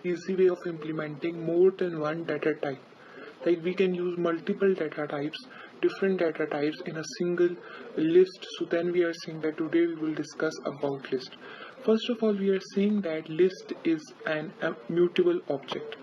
easy way of implementing more than one data type. Like we can use multiple data types, different data types in a single list. So then we are saying that today we will discuss about list. First of all, we are saying that list is an mutable object.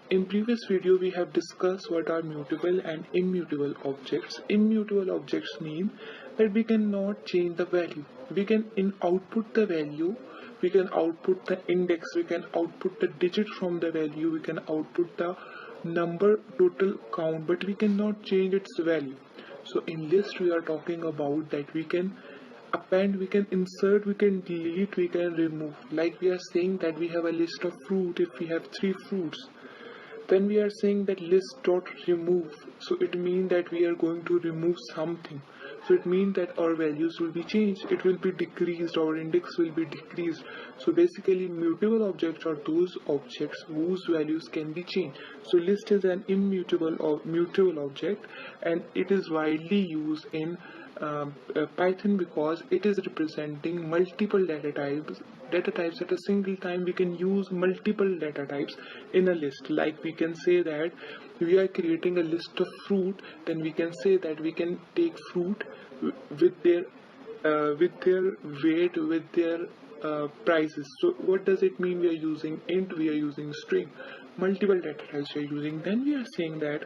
In previous video, we have discussed what are mutable and immutable objects. Immutable objects mean that we cannot change the value. We can output the value, we can output the index, we can output the digit from the value, we can output the number total count, but we cannot change its value. So in list, we are talking about that we can append, we can insert, we can delete, we can remove. Like we are saying that we have a list of fruit. If we have 3 fruits, then we are saying that list dot remove. So it means that we are going to remove something. So it means that our values will be changed, it will be decreased, our index will be decreased. So basically mutable objects are those objects whose values can be changed. So list is an immutable or mutable object, and it is widely used in Python because it is representing multiple data types. Data types at a single time, we can use multiple data types in a list. Like we can say that we are creating a list of fruit, then we can say that we can take fruit with their weight, with their prices. So what does it mean? We are using int, we are using string, multiple data types we are using. Then we are saying that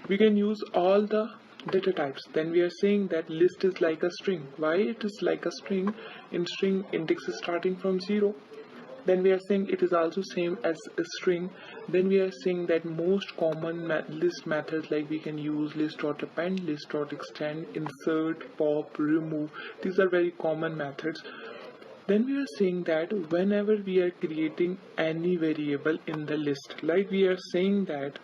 we can use all the data types. Then we are saying that list is like a string. Why it is like a string? In string, index is starting from 0. Then we are saying it is also same as a string. Then we are saying that most common list methods, like we can use list.append, list.extend, insert, pop, remove. These are very common methods. Then we are saying that whenever we are creating any variable in the list, like we are saying that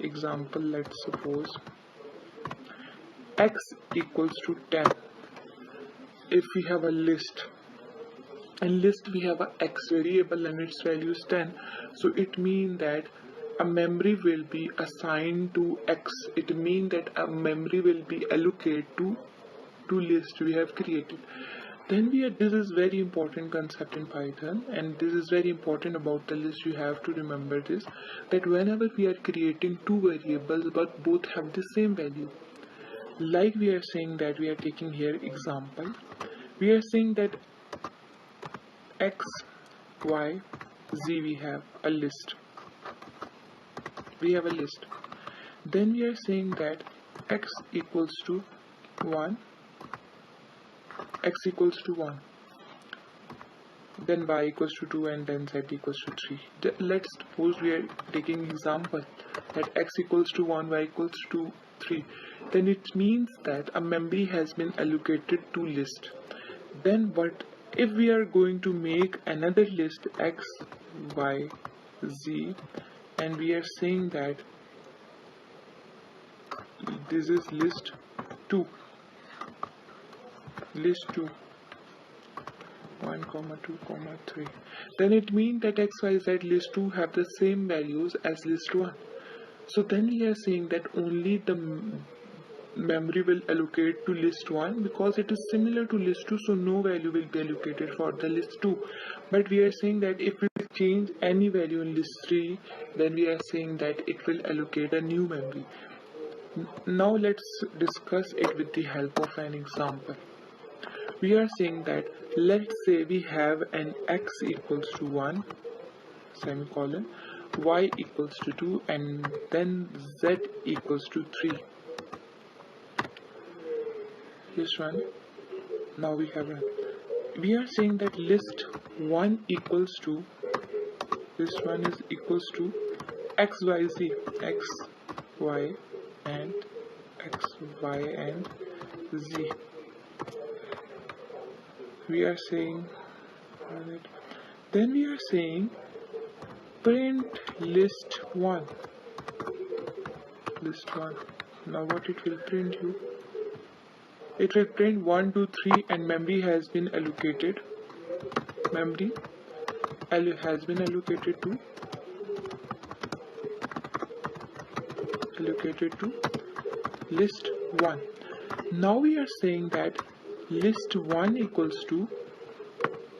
example, let's suppose x equals to 10. If we have a list, in list we have a x variable and its value is 10, so it means that a memory will be assigned to x. It means that a memory will be allocated to list we have created. Then this is very important concept in Python, and this is very important about the list. You have to remember this, that whenever we are creating two variables but both have the same value, like we are saying that we are taking here example, we are saying that x, y, z, we have a list. Then we are saying that x equals to 1, then y equals to 2, and then z equals to 3. Let's suppose we are taking example that x equals to 1, y equals to 3. Then it means that a memory has been allocated to list. Then what if we are going to make another list x, y, z, and we are saying that this is list 2, 1, 2, 3. Then it means that x, y, z list 2 have the same values as list 1. So then we are saying that only the memory will allocate to list 1 because it is similar to list 2, so no value will be allocated for the list 2. But we are saying that if we change any value in list 3, then we are saying that it will allocate a new memory. Now let's discuss it with the help of an example. We are saying that let's say we have an x equals to 1, semicolon, y equals to 2, and then z equals to 3. This one. Now we have we are saying that list 1 equals to, list 1 is equals to x, y, z, x, y, and x, y, and z. We are saying, then we are saying print list 1. Now what it will print you? It will print 1, 2, 3, and memory has been allocated. Memory has been allocated to list 1. Now we are saying that list 1 equals to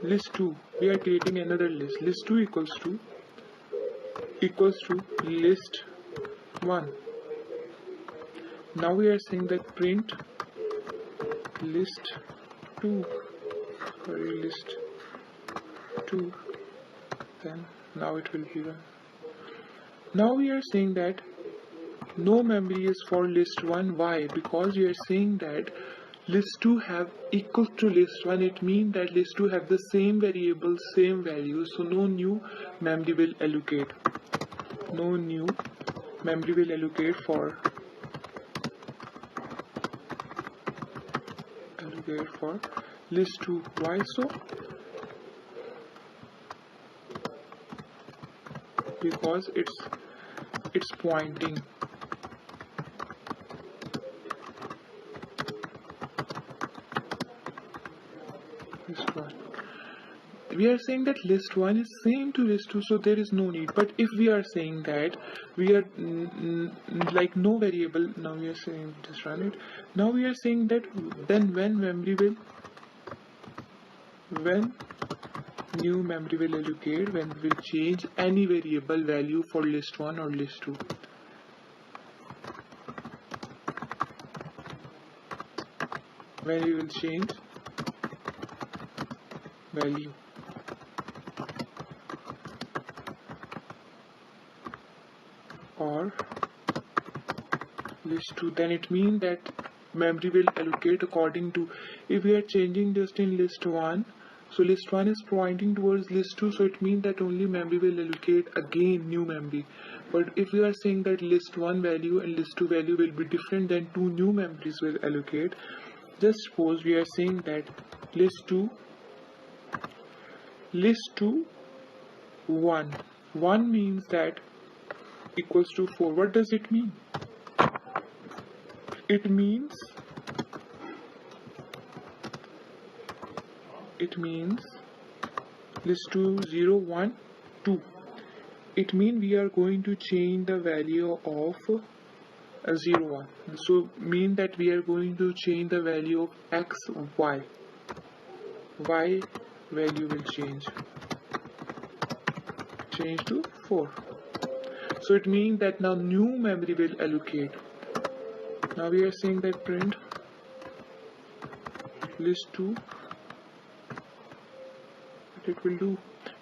list 2. We are creating another list. List 2 equals to list 1. Now we are saying that print list 2, list 2, then now it will be run. Now we are saying that no memory is for list 1. Why? Because we are saying that list 2 have equal to list 1. It means that list 2 have the same variable, same values, so no new memory will allocate. No new memory will allocate for list 2. Why so? Because it's pointing. List 1. We are saying that list 1 is same to list 2, so there is no need. But if we are saying that we are like no variable, now we are saying just run it. Now we are saying that then when new memory will allocate, when we will change any variable value for list 1 or list 2. When we will change value. Or list 2, then it means that memory will allocate according to, if we are changing just in list 1, so list 1 is pointing towards list 2, so it means that only memory will allocate again new memory. But if we are saying that list 1 value and list 2 value will be different, then two new memories will allocate. Just suppose we are saying that list 2 1 means that equals to 4. What does it mean? It means list 2 0 1 2. It means we are going to change the value of 0 1. So mean that we are going to change the value of x y. Y value will change to 4. So it means that now new memory will allocate. Now we are saying that print list 2. What it will do?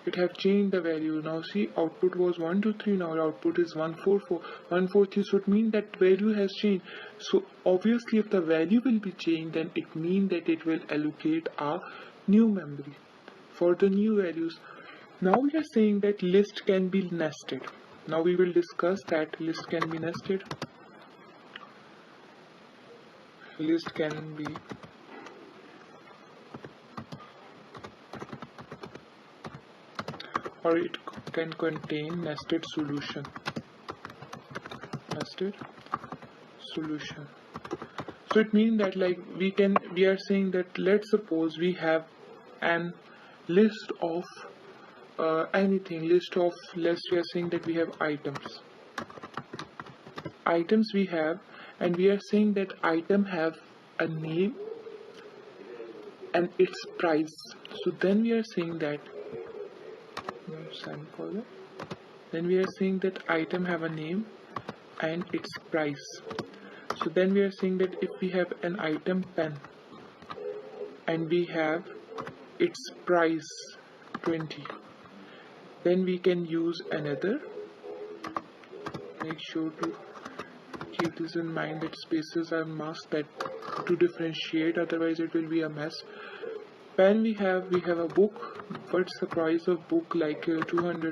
It have changed the value. Now see, output was 1 2 3. Now output is 1 4 4 1 4 3. So it means that value has changed. So obviously, if the value will be changed, then it means that it will allocate a new memory for the new values. Now we are saying that list can be nested. Now we will discuss that list can be nested. List can be or it can contain nested solution. So it means that like we are saying that let's suppose we have an list of anything, let's we are saying that we have items we have, and we are saying that item have a name and its price. So then we are saying that then we are saying that item have a name and its price. So then we are saying that if we have an item pen and we have its price 20, then we can use another. Make sure to keep this in mind that spaces are must that to differentiate, otherwise it will be a mess. Pen we have a book. What's the price of book? Like 200